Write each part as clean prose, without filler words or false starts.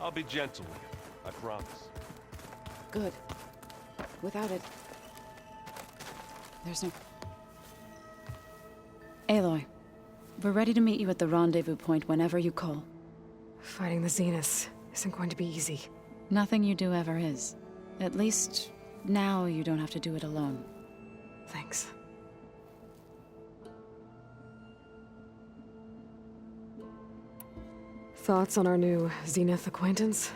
I'll be gentle with you, I promise. Good. Without it, there's no... Aloy, we're ready to meet you at the rendezvous point whenever you call. Fighting the Zenith isn't going to be easy. Nothing you do ever is. At least, now you don't have to do it alone. Thanks. Thoughts on our new Zenith acquaintance?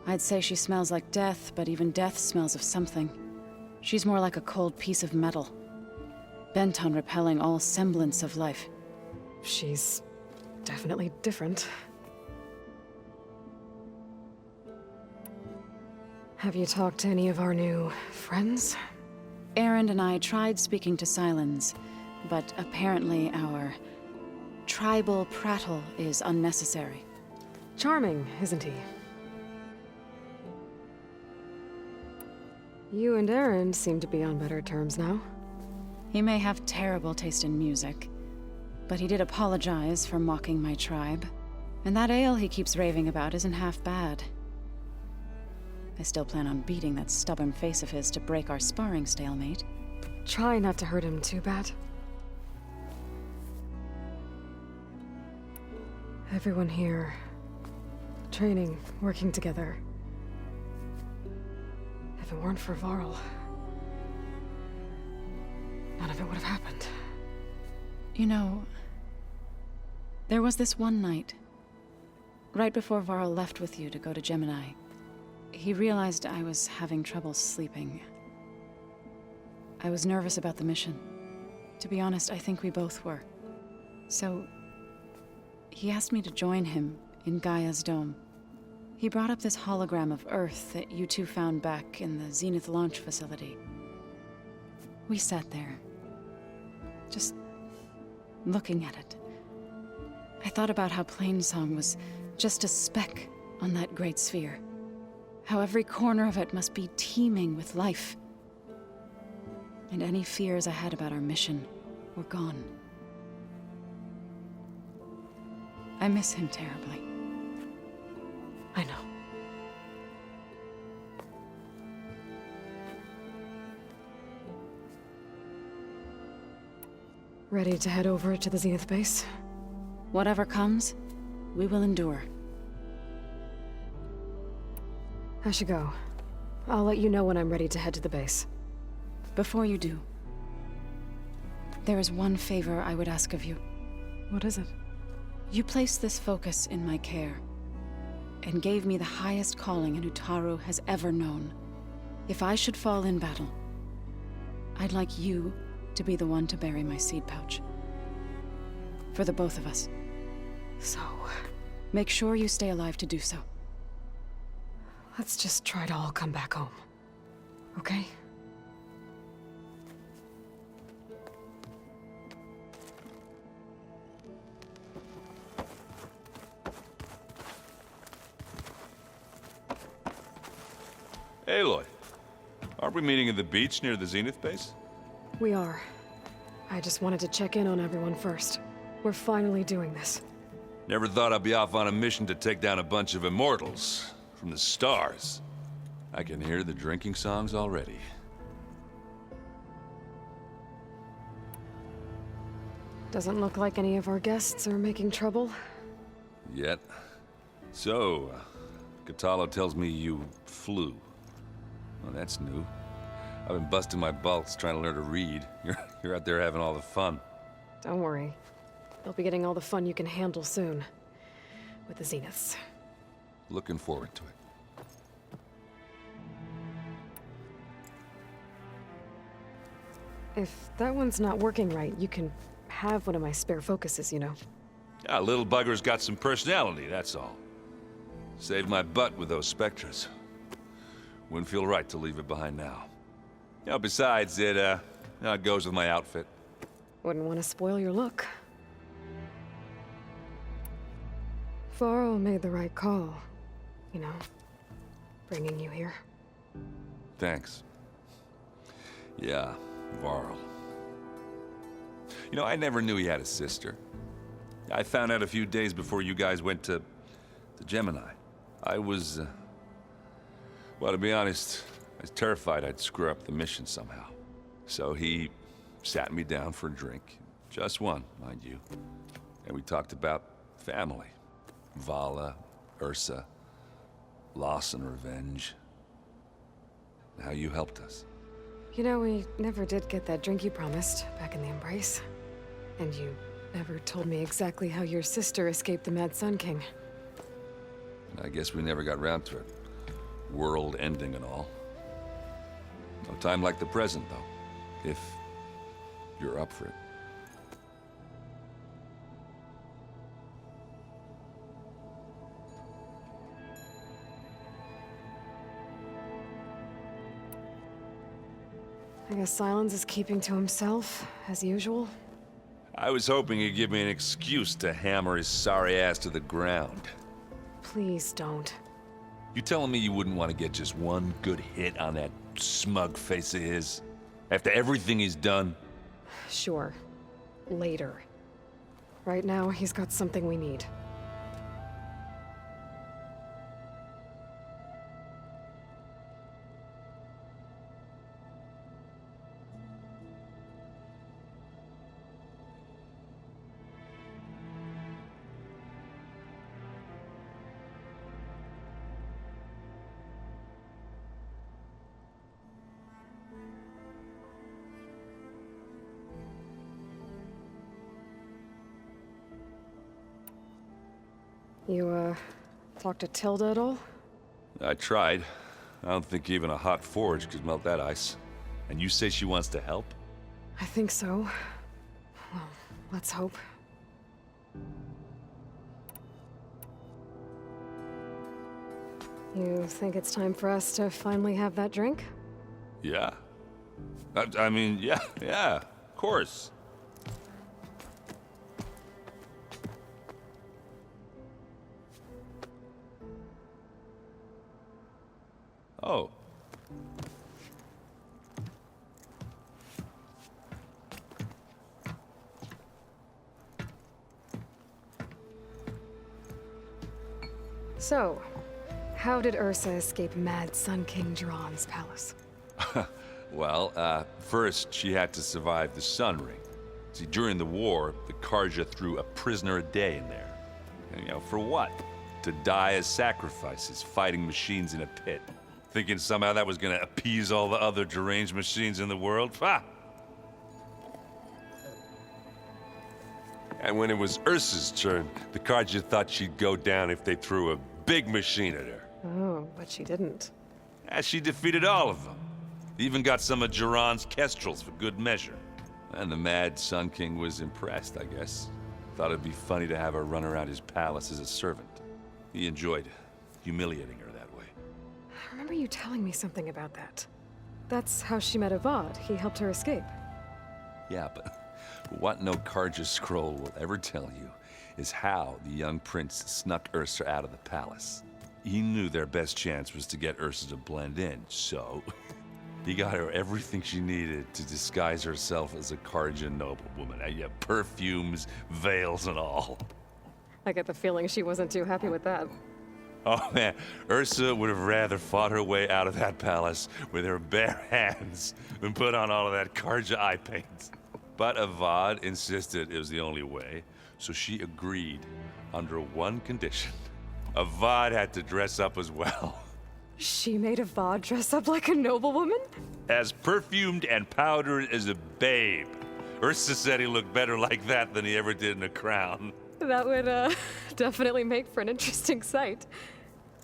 I'd say she smells like death, but even death smells of something. She's more like a cold piece of metal, bent on repelling all semblance of life. She's definitely different. Have you talked to any of our new friends? Erend and I tried speaking to Silence, but apparently our tribal prattle is unnecessary. Charming, isn't he? You and Erend seem to be on better terms now. He may have terrible taste in music, but he did apologize for mocking my tribe. And that ale he keeps raving about isn't half bad. I still plan on beating that stubborn face of his to break our sparring stalemate. Try not to hurt him too bad. Everyone here, training, working together. If it weren't for Varl, none of it would have happened. You know, there was this one night, right before Varl left with you to go to Gemini. He realized I was having trouble sleeping. I was nervous about the mission. To be honest, I think we both were. So, he asked me to join him in Gaia's dome. He brought up this hologram of Earth that you two found back in the Zenith launch facility. We sat there, just looking at it. I thought about how Plainsong was just a speck on that great sphere. How every corner of it must be teeming with life. And any fears I had about our mission were gone. I miss him terribly. I know. Ready to head over to the Zenith base? Whatever comes, we will endure. I should go. I'll let you know when I'm ready to head to the base. Before you do, there is one favor I would ask of you. What is it? You placed this focus in my care, and gave me the highest calling an Utaru has ever known. If I should fall in battle, I'd like you to be the one to bury my seed pouch. For the both of us. So... make sure you stay alive to do so. let's just try to all come back home. Okay? Aloy, aren't we meeting at the beach near the Zenith base? We are. I just wanted to check in on everyone first. We're finally doing this. Never thought I'd be off on a mission to take down a bunch of immortals from the stars. I can hear the drinking songs already. Doesn't look like any of our guests are making trouble. Yet. So, Katalo tells me you flew. Well, that's new. I've been busting my balls trying to learn to read. You're out there having all the fun. Don't worry. You'll be getting all the fun you can handle soon. With the Zeniths. Looking forward to it. If that one's not working right, you can have one of my spare focuses, you know. Yeah, little bugger's got some personality, that's all. Saved my butt with those Spectras. Wouldn't feel right to leave it behind now. You know, besides, it goes with my outfit. Wouldn't want to spoil your look. Varl made the right call. You know, bringing you here. Thanks. Yeah, Varl. You know, I never knew he had a sister. I found out a few days before you guys went to Gemini. I was, well, to be honest, I was terrified I'd screw up the mission somehow. So he sat me down for a drink. Just one, mind you. And we talked about family. Vala, Ursa, loss and revenge. And how you helped us. You know, we never did get that drink you promised back in the Embrace. And you never told me exactly how your sister escaped the Mad Sun King. I guess we never got round to it. World ending and all. No time like the present, though. If you're up for it. I guess Silence is keeping to himself, as usual. I was hoping he'd give me an excuse to hammer his sorry ass to the ground. Please don't. You telling me you wouldn't want to get just one good hit on that smug face of his? After everything he's done? Sure. Later. Right now, he's got something we need. You, talked to Tilda at all? I tried. I don't think even a hot forge could melt that ice. And you say she wants to help? I think so. Well, let's hope. You think it's time for us to finally have that drink? Yeah. I mean, yeah, of course. Oh. So, how did Ursa escape Mad Sun King Jiran's palace? Well, first she had to survive the Sun Ring. See, during the war, the Carja threw a prisoner a day in there. And, you know, for what? To die as sacrifices, fighting machines in a pit. Thinking somehow that was gonna appease all the other deranged machines in the world? Ha! And when it was Ursa's turn, the Carja thought she'd go down if they threw a big machine at her. Oh, but she didn't. And she defeated all of them. Even got some of Jiran's kestrels for good measure. And the Mad Sun King was impressed, I guess. Thought it'd be funny to have her run around his palace as a servant. He enjoyed humiliating her that way. I remember you telling me something about that. That's how she met Avad. He helped her escape. Yeah, but what no Carja scroll will ever tell you is how the young prince snuck Ursa out of the palace. He knew their best chance was to get Ursa to blend in, so he got her everything she needed to disguise herself as a Carja noblewoman. Yeah, perfumes, veils, and all. I get the feeling she wasn't too happy with that. Oh man, Ursa would have rather fought her way out of that palace with her bare hands than put on all of that Carja eye paint. But Avad insisted it was the only way, so she agreed under one condition. Avad had to dress up as well. She made Avad dress up like a noblewoman? As perfumed and powdered as a babe. Ursa said he looked better like that than he ever did in a crown. That would, definitely make for an interesting sight.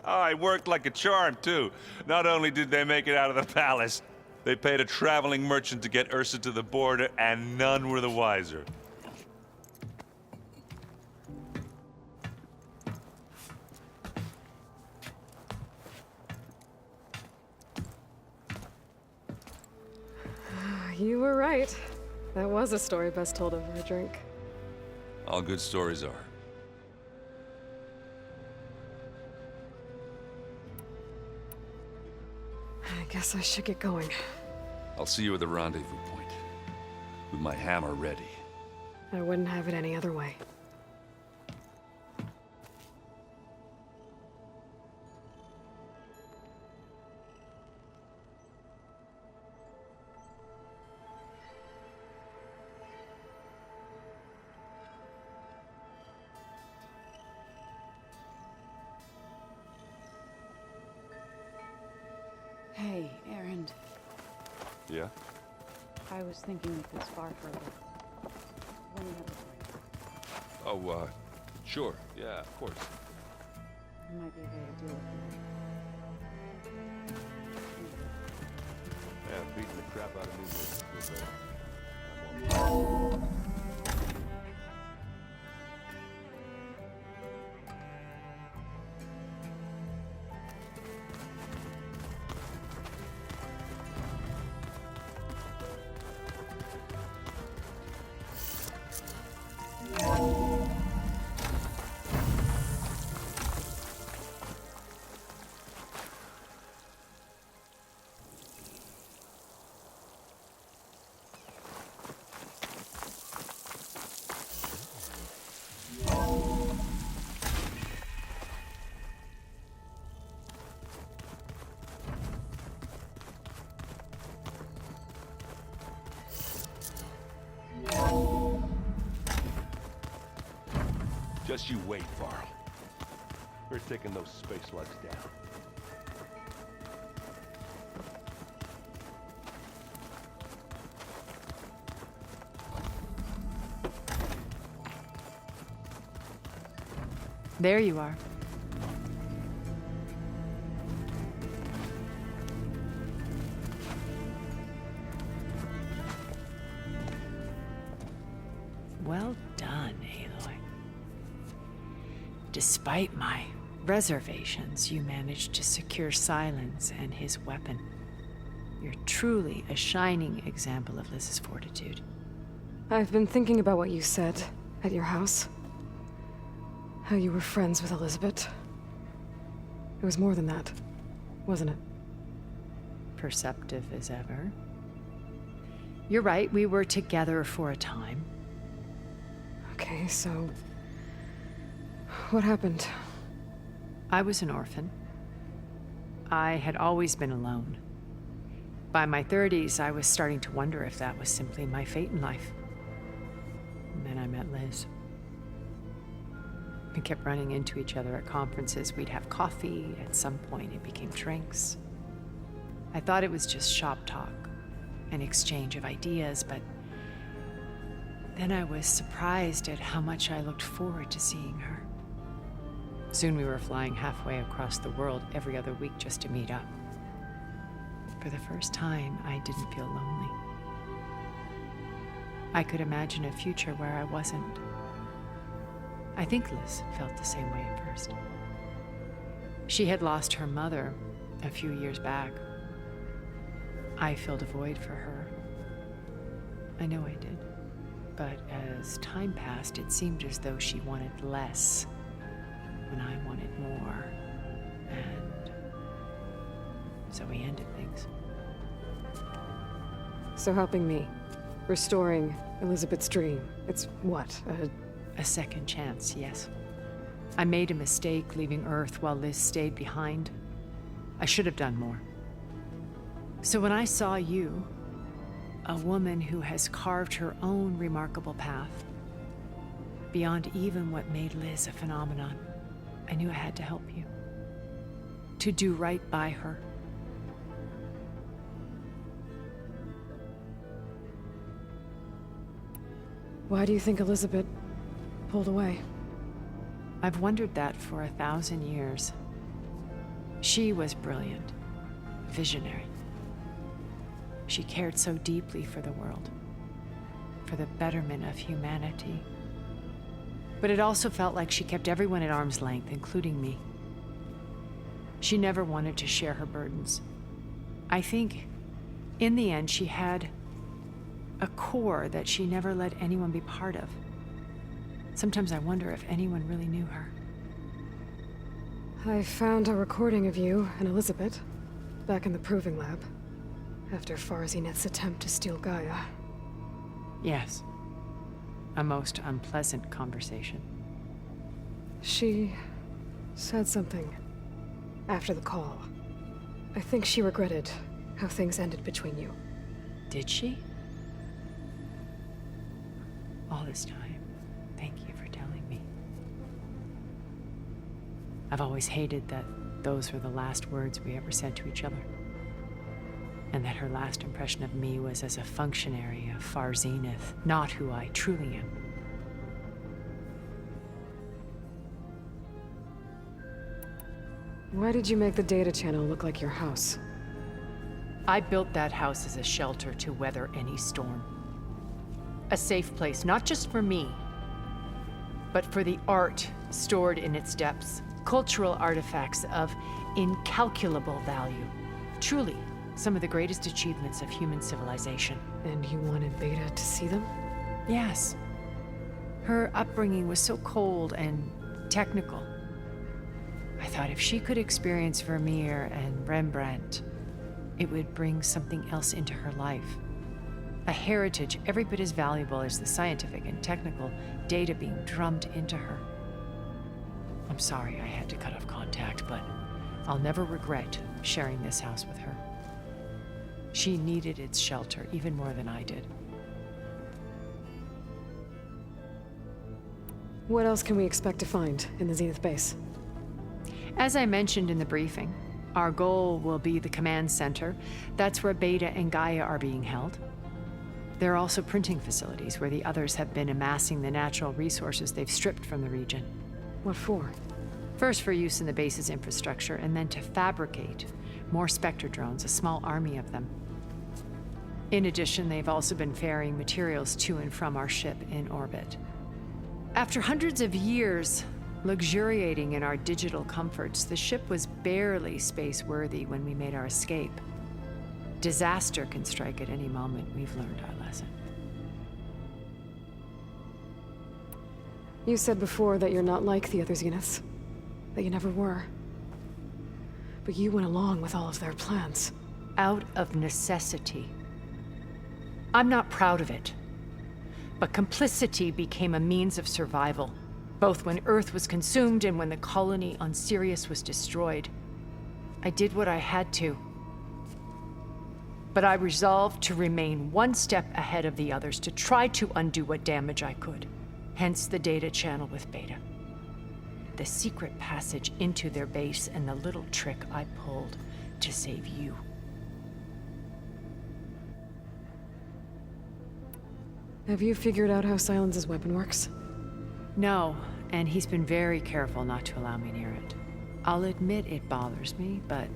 Oh, it worked like a charm, too. Not only did they make it out of the palace, they paid a traveling merchant to get Ursa to the border, and none were the wiser. You were right. That was a story best told over a drink. All good stories are. I guess I should get going. I'll see you at the rendezvous point, with my hammer ready. I wouldn't have it any other way. Hey, Erend. Yeah? I was thinking of this far further. When you have a break, Oh, sure. Yeah, of course. there might be a way to deal with Yeah, beating the crap out of me was better. Just you wait, Varl. We're taking those space slugs down. There you are. Well done, Aloy. Despite my reservations, you managed to secure Silence and his weapon. You're truly a shining example of Liz's fortitude. I've been thinking about what you said at your house. How you were friends with Elisabet. It was more than that, wasn't it? Perceptive as ever. You're right, we were together for a time. Okay, so... what happened? I was an orphan. I had always been alone. By my 30s, I was starting to wonder if that was simply my fate in life. And then I met Liz. We kept running into each other at conferences. We'd have coffee. At some point, it became drinks. I thought it was just shop talk, an exchange of ideas, but then I was surprised at how much I looked forward to seeing her. Soon we were flying halfway across the world every other week just to meet up. For the first time, I didn't feel lonely. I could imagine a future where I wasn't. I think Liz felt the same way at first. She had lost her mother a few years back. I filled a void for her. I know I did. But as time passed, it seemed as though she wanted less when I wanted more. And so we ended things. So helping me. Restoring Elisabet's dream. It's what? A second chance, yes. I made a mistake leaving Earth while Liz stayed behind. I should have done more. So when I saw you, a woman who has carved her own remarkable path, beyond even what made Liz a phenomenon, I knew I had to help you. To do right by her. Why do you think Elisabet pulled away? I've wondered that for 1,000 years. She was brilliant, visionary. She cared so deeply for the world, for the betterment of humanity. But it also felt like she kept everyone at arm's length, including me. She never wanted to share her burdens. I think, in the end, she had a core that she never let anyone be part of. Sometimes I wonder if anyone really knew her. I found a recording of you and Elisabet back in the proving lab after Zenith's attempt to steal Gaia. Yes. A most unpleasant conversation. She said something after the call. I think she regretted how things ended between you. Did she? All this time, thank you for telling me. I've always hated that those were the last words we ever said to each other. and that her last impression of me was as a functionary of far Zenith, not who I truly am. Why did you make the data channel look like your house? I built that house as a shelter to weather any storm. A safe place, not just for me, but for the art stored in its depths, cultural artifacts of incalculable value. Truly, some of the greatest achievements of human civilization. And you wanted Beta to see them? Yes. Her upbringing was so cold and technical. I thought if she could experience Vermeer and Rembrandt, it would bring something else into her life. A heritage every bit as valuable as the scientific and technical data being drummed into her. I'm sorry I had to cut off contact, but I'll never regret sharing this house with her. She needed its shelter even more than I did. What else can we expect to find in the Zenith base? As I mentioned in the briefing, our goal will be the command center. That's where Beta and GAIA are being held. There are also printing facilities where the others have been amassing the natural resources they've stripped from the region. What for? First for use in the base's infrastructure, and then to fabricate more Spectre drones, a small army of them. In addition, they've also been ferrying materials to and from our ship in orbit. After hundreds of years luxuriating in our digital comforts, the ship was barely space-worthy when we made our escape. Disaster can strike at any moment. We've learned our lesson. You said before that you're not like the other Zeniths. That you never were. But you went along with all of their plans. Out of necessity. I'm not proud of it. But complicity became a means of survival, both when Earth was consumed and when the colony on Sirius was destroyed. I did what I had to. But I resolved to remain one step ahead of the others, to try to undo what damage I could. Hence the data channel with Beta. The secret passage into their base and the little trick I pulled to save you. Have you figured out how Silence's weapon works? No, and he's been very careful not to allow me near it. I'll admit it bothers me, but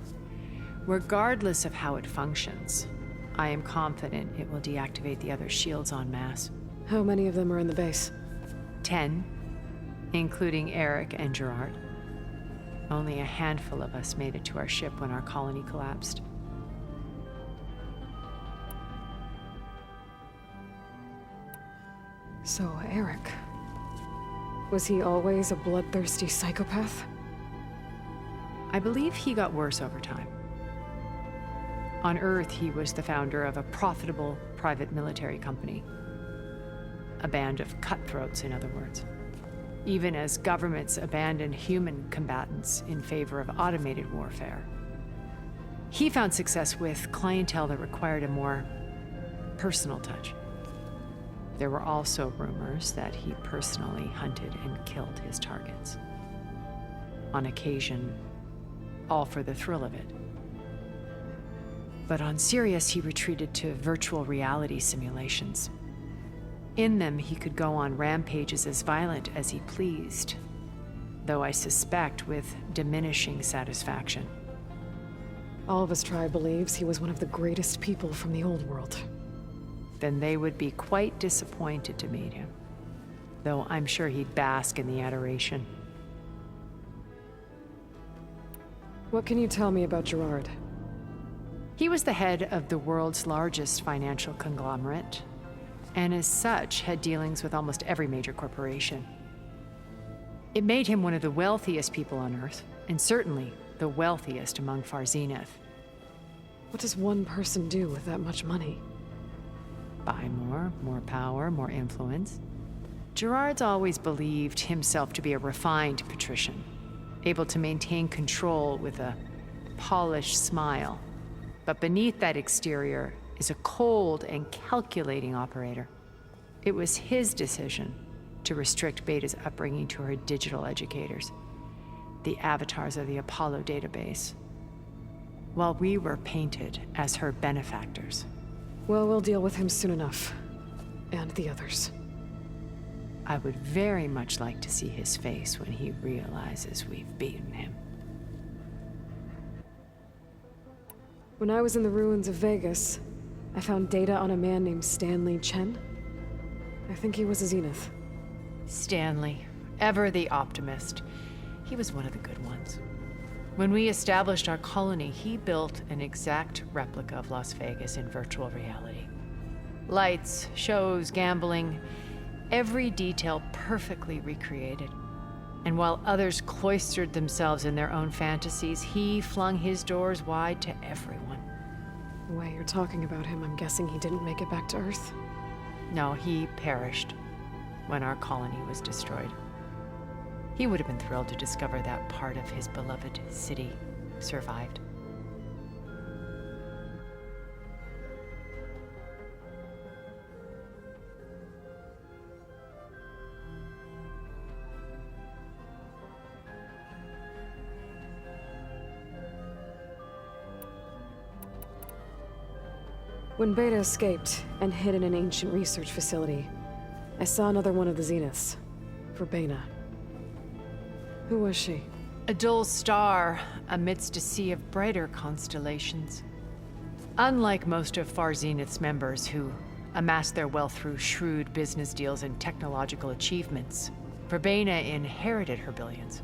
regardless of how it functions, I am confident it will deactivate the other shields en masse. How many of them are in the base? 10, including Eric and Gerard. Only a handful of us made it to our ship when our colony collapsed. So, Eric. Was he always a bloodthirsty psychopath? I believe he got worse over time. On Earth, he was the founder of a profitable private military company. A band of cutthroats, in other words. Even as governments abandoned human combatants in favor of automated warfare. He found success with clientele that required a more personal touch. There were also rumors that he personally hunted and killed his targets. On occasion, all for the thrill of it. But on Sirius, he retreated to virtual reality simulations. In them, he could go on rampages as violent as he pleased, though I suspect with diminishing satisfaction. Alva's tribe believes he was one of the greatest people from the old world. Then they would be quite disappointed to meet him, though I'm sure he'd bask in the adoration. What can you tell me about Gerard? He was the head of the world's largest financial conglomerate, and as such had dealings with almost every major corporation. It made him one of the wealthiest people on Earth, and certainly the wealthiest among far Zenith. What does one person do with that much money? Buy more power, more influence. Gerard's always believed himself to be a refined patrician, able to maintain control with a polished smile. But beneath that exterior is a cold and calculating operator. It was his decision to restrict Beta's upbringing to her digital educators, the avatars of the Apollo database. while we were painted as her benefactors. Well, we'll deal with him soon enough. And the others. I would very much like to see his face when he realizes we've beaten him. When I was in the ruins of Vegas, I found data on a man named Stanley Chen. I think he was a Zenith. Stanley, ever the optimist. He was one of the good ones. When we established our colony, he built an exact replica of Las Vegas in virtual reality. Lights, shows, gambling, every detail perfectly recreated. And while others cloistered themselves in their own fantasies, he flung his doors wide to everyone. The way you're talking about him, I'm guessing he didn't make it back to Earth? No, he perished when our colony was destroyed. He would have been thrilled to discover that part of his beloved city survived. When Beta escaped and hid in an ancient research facility, I saw another one of the Zeniths, Verbena. Who was she? A dull star amidst a sea of brighter constellations. Unlike most of Far Zenith's members who amassed their wealth through shrewd business deals and technological achievements, Verbena inherited her billions.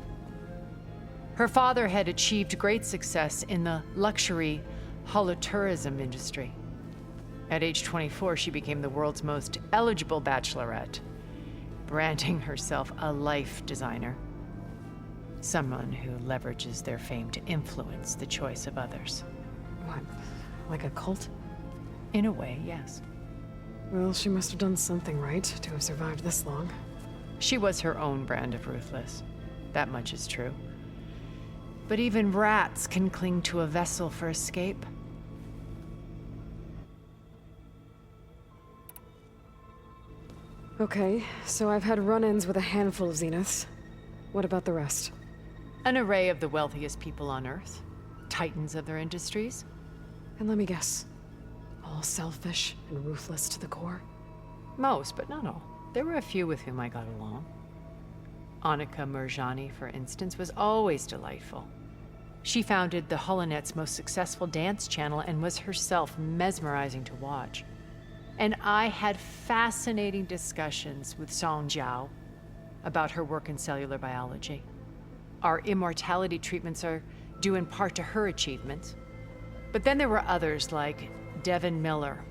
Her father had achieved great success in the luxury holotourism industry. At age 24, she became the world's most eligible bachelorette, branding herself a life designer. Someone who leverages their fame to influence the choice of others. What, like a cult? In a way, yes. Well, she must have done something right to have survived this long. She was her own brand of ruthless. That much is true. But even rats can cling to a vessel for escape. Okay, so I've had run-ins with a handful of Zeniths. What about the rest? An array of the wealthiest people on Earth. Titans of their industries. And let me guess. All selfish and ruthless to the core? Most, but not all. There were a few with whom I got along. Annika Murjani, for instance, was always delightful. She founded the HoloNet's most successful dance channel and was herself mesmerizing to watch. And I had fascinating discussions with Song Jiao about her work in cellular biology. Our immortality treatments are due in part to her achievements. But then there were others like Devin Miller,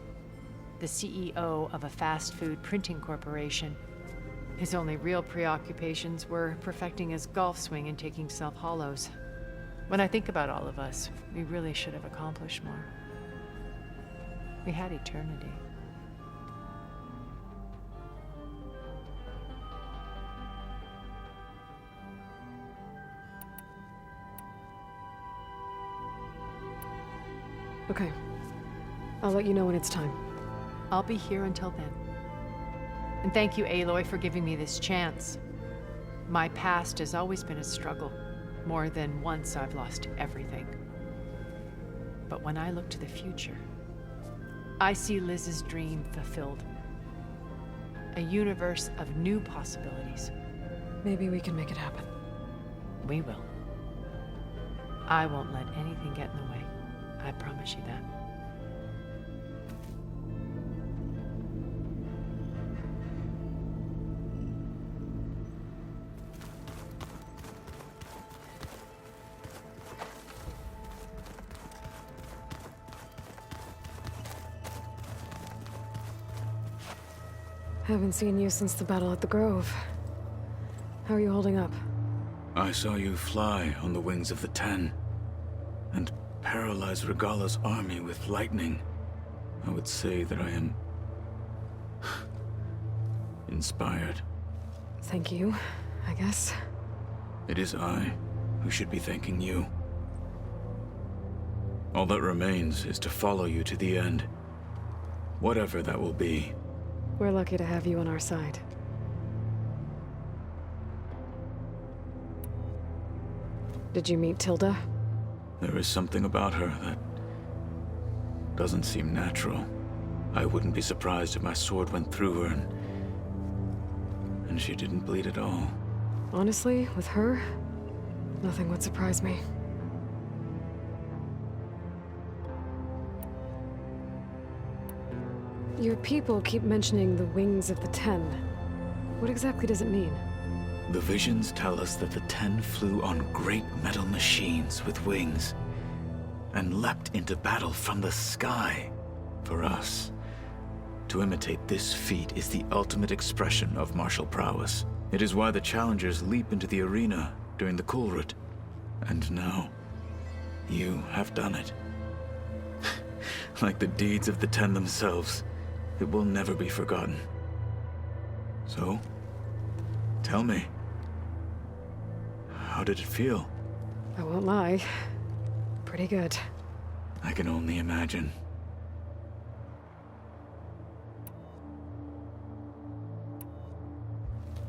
the CEO of a fast food printing corporation. His only real preoccupations were perfecting his golf swing and taking self-hollows. When I think about all of us, we really should have accomplished more. We had eternity. Okay. I'll let you know when it's time. I'll be here until then. And thank you, Aloy, for giving me this chance. My past has always been a struggle. More than once I've lost everything. But when I look to the future, I see Liz's dream fulfilled. A universe of new possibilities. Maybe we can make it happen. We will. I won't let anything get in the way. I promise you that. Haven't seen you since the battle at the Grove. How are you holding up? I saw you fly on the wings of the Ten, and paralyze Regala's army with lightning. I would say that I am inspired. Thank you, I guess. It is I who should be thanking you. All that remains is to follow you to the end. Whatever that will be. We're lucky to have you on our side. Did you meet Tilda? There is something about her that doesn't seem natural. I wouldn't be surprised if my sword went through her and she didn't bleed at all. Honestly, with her, nothing would surprise me. Your people keep mentioning the wings of the Ten. What exactly does it mean? The visions tell us that the Ten flew on great metal machines with wings and leapt into battle from the sky. For us, to imitate this feat is the ultimate expression of martial prowess. It is why the challengers leap into the arena during the Kulrut. And now, you have done it. Like the deeds of the Ten themselves, it will never be forgotten. So, tell me, how did it feel? I won't lie. Pretty good. I can only imagine.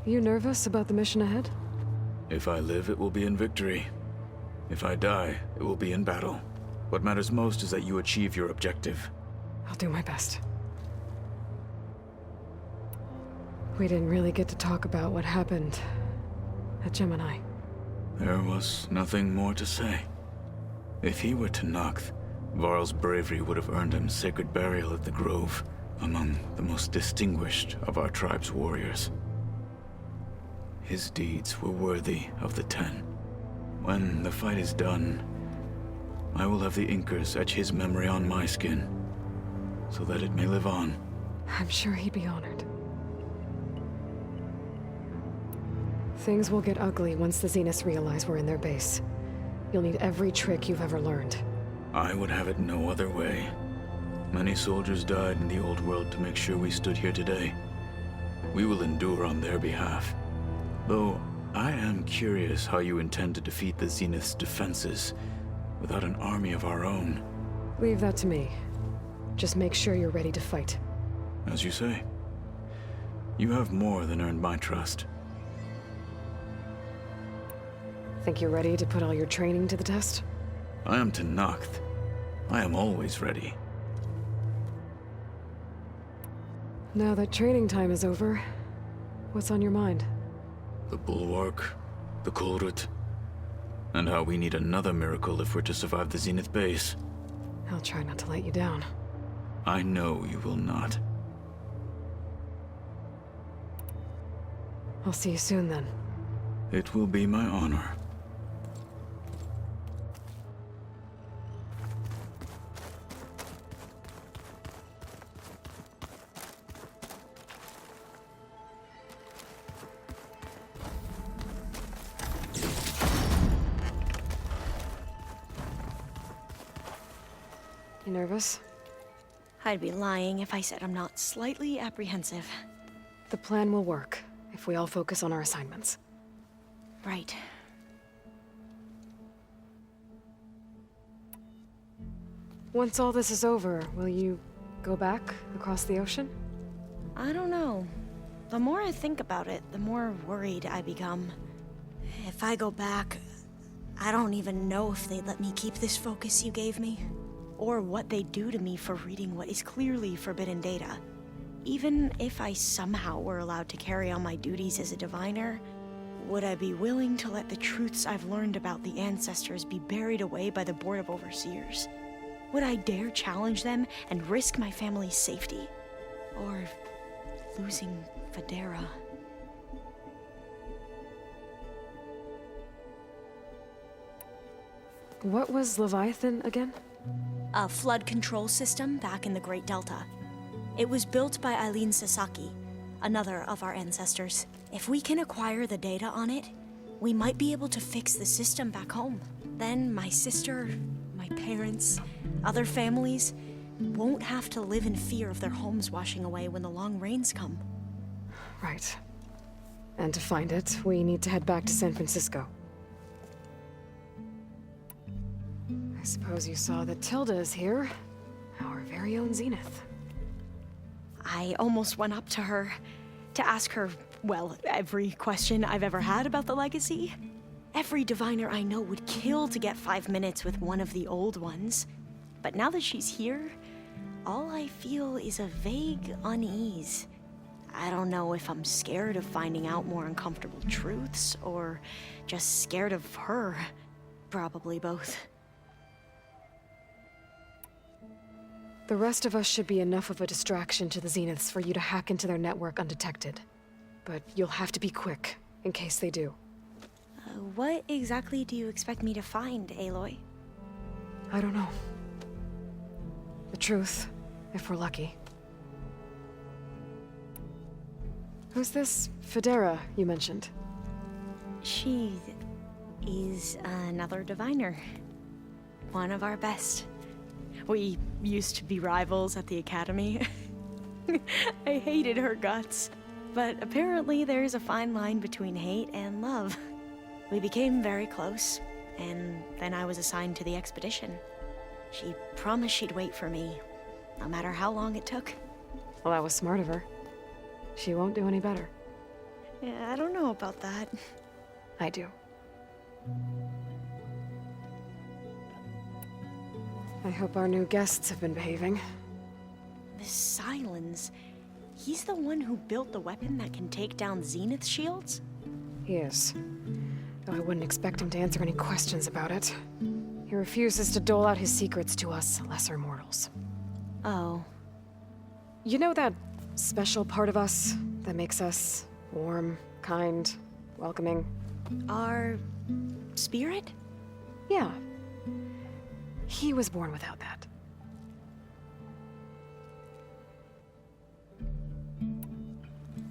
You nervous about the mission ahead? If I live, it will be in victory. If I die, it will be in battle. What matters most is that you achieve your objective. I'll do my best. We didn't really get to talk about what happened at Gemini. There was nothing more to say. If he were to Noct, Varl's bravery would have earned him sacred burial at the Grove, among the most distinguished of our tribe's warriors. His deeds were worthy of the Ten. When the fight is done, I will have the Inkers etch his memory on my skin, so that it may live on. I'm sure he'd be honored. Things will get ugly once the Zeniths realize we're in their base. You'll need every trick you've ever learned. I would have it no other way. Many soldiers died in the old world to make sure we stood here today. We will endure on their behalf. Though, I am curious how you intend to defeat the Zenith's defenses without an army of our own. Leave that to me. Just make sure you're ready to fight. As you say. You have more than earned my trust. Think you're ready to put all your training to the test? I am to Noct. I am always ready. Now that training time is over, what's on your mind? The Bulwark, the Kulrut, and how we need another miracle if we're to survive the Zenith base. I'll try not to let you down. I know you will not. I'll see you soon then. It will be my honor. You nervous? I'd be lying if I said I'm not slightly apprehensive. The plan will work, if we all focus on our assignments. Right. Once all this is over, will you go back across the ocean? I don't know. The more I think about it, the more worried I become. If I go back, I don't even know if they'd let me keep this focus you gave me, or what they'd do to me for reading what is clearly forbidden data. Even if I somehow were allowed to carry on my duties as a diviner, would I be willing to let the truths I've learned about the ancestors be buried away by the Board of Overseers? Would I dare challenge them and risk my family's safety? Or losing Federa? What was Leviathan again? A flood control system back in the Great Delta. It was built by Eileen Sasaki, another of our ancestors. If we can acquire the data on it, we might be able to fix the system back home. Then my sister, my parents, other families won't have to live in fear of their homes washing away when the long rains come. Right. And to find it, we need to head back to San Francisco. I suppose you saw that Tilda is here. Our very own Zenith. I almost went up to her to ask her, well, every question I've ever had about the legacy. Every diviner I know would kill to get 5 minutes with one of the old ones. But now that she's here, all I feel is a vague unease. I don't know if I'm scared of finding out more uncomfortable truths, or just scared of her. Probably both. The rest of us should be enough of a distraction to the Zeniths for you to hack into their network undetected. But you'll have to be quick, in case they do. What exactly do you expect me to find, Aloy? I don't know. The truth, if we're lucky. Who's this Federa you mentioned? She is another diviner. One of our best. We used to be rivals at the academy. I hated her guts. But apparently there's a fine line between hate and love. We became very close, and then I was assigned to the expedition. She promised she'd wait for me, no matter how long it took. Well, that was smart of her. She won't do any better. Yeah, I don't know about that. I do. I hope our new guests have been behaving. This Silence, he's the one who built the weapon that can take down Zenith shields? He is. Though I wouldn't expect him to answer any questions about it. He refuses to dole out his secrets to us lesser mortals. Oh. You know that special part of us that makes us warm, kind, welcoming? Our spirit? Yeah. He was born without that.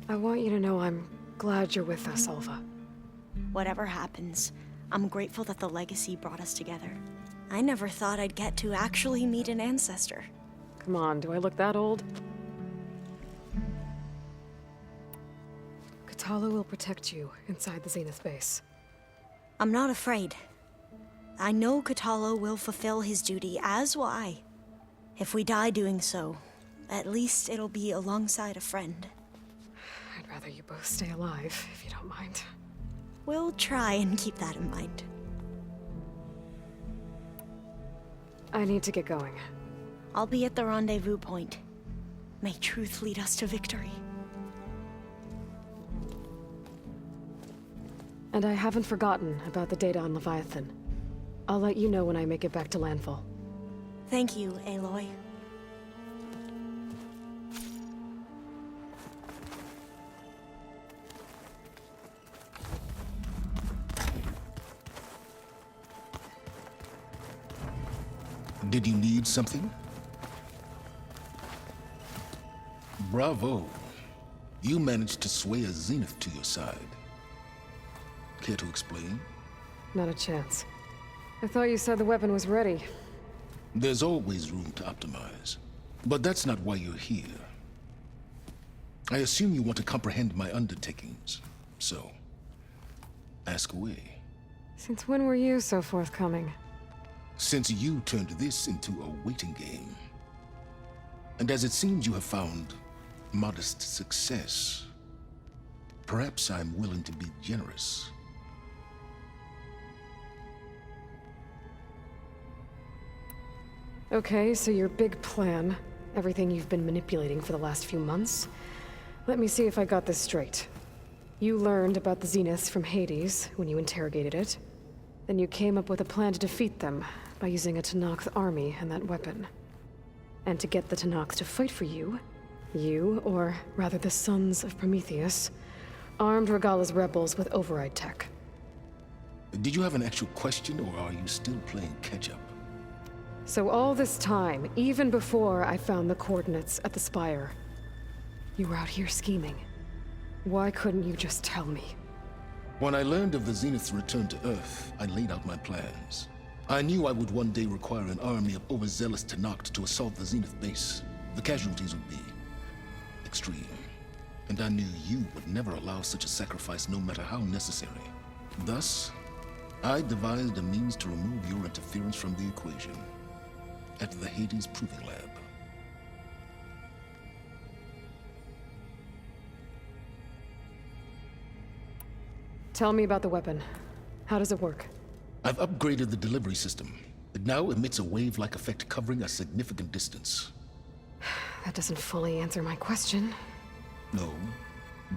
I want you to know I'm glad you're with us, Alva. Whatever happens, I'm grateful that the legacy brought us together. I never thought I'd get to actually meet an ancestor. Come on, do I look that old? Katala will protect you inside the Zenith base. I'm not afraid. I know Katala will fulfill his duty, as will I. If we die doing so, at least it'll be alongside a friend. I'd rather you both stay alive, if you don't mind. We'll try and keep that in mind. I need to get going. I'll be at the rendezvous point. May truth lead us to victory. And I haven't forgotten about the data on Leviathan. I'll let you know when I make it back to landfall. Thank you, Aloy. Did you need something? Bravo. You managed to sway a Zenith to your side. Care to explain? Not a chance. I thought you said the weapon was ready. There's always room to optimize. But that's not why you're here. I assume you want to comprehend my undertakings. So, ask away. Since when were you so forthcoming? Since you turned this into a waiting game. And as it seems you have found modest success, perhaps I'm willing to be generous. Okay, so your big plan, everything you've been manipulating for the last few months. Let me see if I got this straight. You learned about the Zeniths from Hades when you interrogated it. Then you came up with a plan to defeat them by using a Tenakth army and that weapon. And to get the Tenakth to fight for you, or rather the Sons of Prometheus, armed Regala's rebels with override tech. Did you have an actual question, or are you still playing catch-up? So all this time, even before I found the coordinates at the Spire, you were out here scheming. Why couldn't you just tell me? When I learned of the Zenith's return to Earth, I laid out my plans. I knew I would one day require an army of overzealous Tenakth to assault the Zenith base. The casualties would be extreme. And I knew you would never allow such a sacrifice, no matter how necessary. Thus, I devised a means to remove your interference from the equation at the Hades Proving Lab. Tell me about the weapon. How does it work? I've upgraded the delivery system. It now emits a wave-like effect covering a significant distance. That doesn't fully answer my question. No,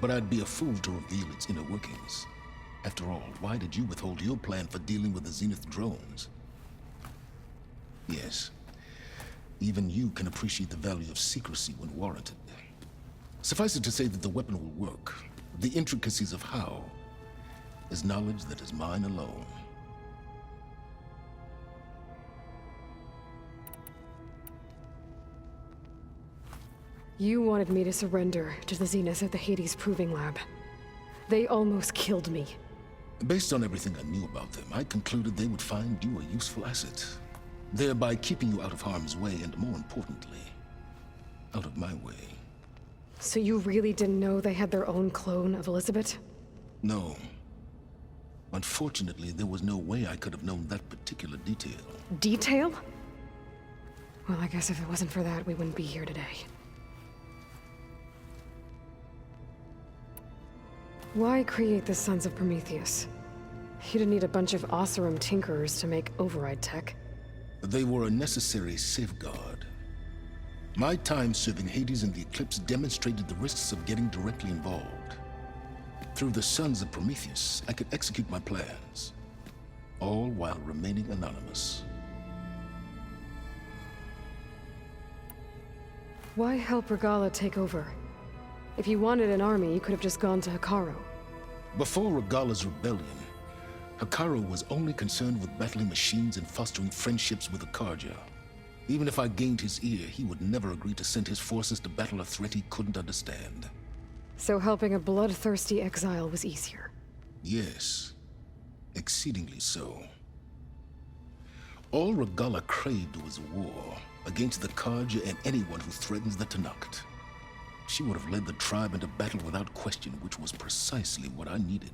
but I'd be a fool to reveal its inner workings. After all, why did you withhold your plan for dealing with the Zenith drones? Yes, even you can appreciate the value of secrecy when warranted. Suffice it to say that the weapon will work. The intricacies of how is knowledge that is mine alone. You wanted me to surrender to the Zenith at the Hades Proving Lab. They almost killed me. Based on everything I knew about them, I concluded they would find you a useful asset, thereby keeping you out of harm's way and, more importantly, out of my way. So you really didn't know they had their own clone of Elisabet? No. Unfortunately, there was no way I could have known that particular detail. Detail? Well, I guess if it wasn't for that, we wouldn't be here today. Why create the Sons of Prometheus? You didn't need a bunch of Oseram tinkerers to make override tech. They were a necessary safeguard. My time serving Hades and the Eclipse demonstrated the risks of getting directly involved. Through the Sons of Prometheus, I could execute my plans, all while remaining anonymous. Why help Regala take over? If you wanted an army, you could have just gone to Hekarro. Before Regala's rebellion, Hekarro was only concerned with battling machines and fostering friendships with the Karja. Even if I gained his ear, he would never agree to send his forces to battle a threat he couldn't understand. So helping a bloodthirsty exile was easier. Yes, exceedingly so. All Regala craved was war against the Karja and anyone who threatens the Tanakh. She would have led the tribe into battle without question, which was precisely what I needed.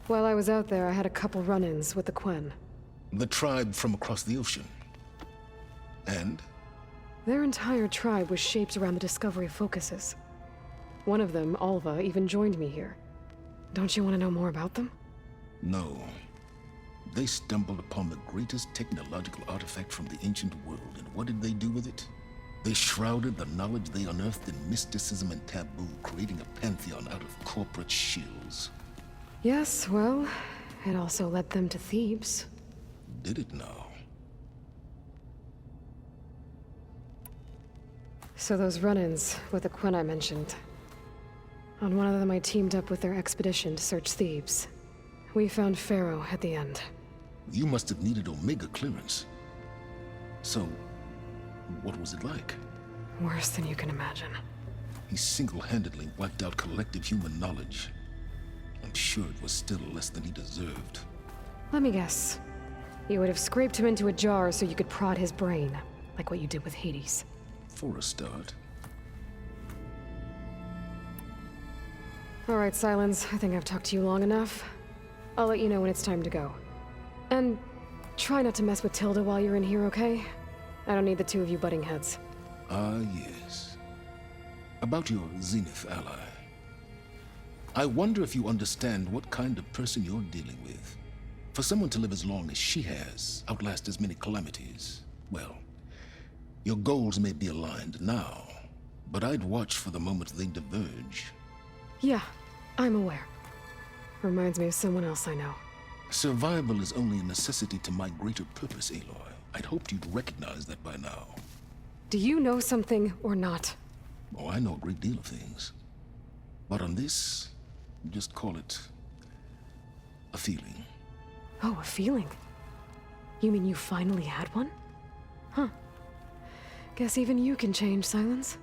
While I was out there, I had a couple run-ins with the Quen. The tribe from across the ocean. And? Their entire tribe was shaped around the discovery of focuses. One of them, Alva, even joined me here. Don't you want to know more about them? No. They stumbled upon the greatest technological artifact from the ancient world, and what did they do with it? They shrouded the knowledge they unearthed in mysticism and taboo, creating a pantheon out of corporate shills. Yes, well, it also led them to Thebes. Did it now? So those run-ins with the Quen I mentioned. On one of them I teamed up with their expedition to search Thebes. We found Pharaoh at the end. You must have needed Omega clearance. So, what was it like? Worse than you can imagine. He single-handedly wiped out collective human knowledge. I'm sure it was still less than he deserved. Let me guess. You would have scraped him into a jar so you could prod his brain, like what you did with Hades. For a start. All right, Silence. I think I've talked to you long enough. I'll let you know when it's time to go. And try not to mess with Tilda while you're in here, okay? I don't need the two of you butting heads. Ah, yes. About your Zenith ally. I wonder if you understand what kind of person you're dealing with. For someone to live as long as she has, outlast as many calamities, well, your goals may be aligned now, but I'd watch for the moment they diverge. Yeah, I'm aware. Reminds me of someone else I know. Survival is only a necessity to my greater purpose, Aloy. I'd hoped you'd recognize that by now. Do you know something or not? Oh, I know a great deal of things. But on this, just call it a feeling. Oh, a feeling? You mean you finally had one? Huh. Guess even you can change, Silence.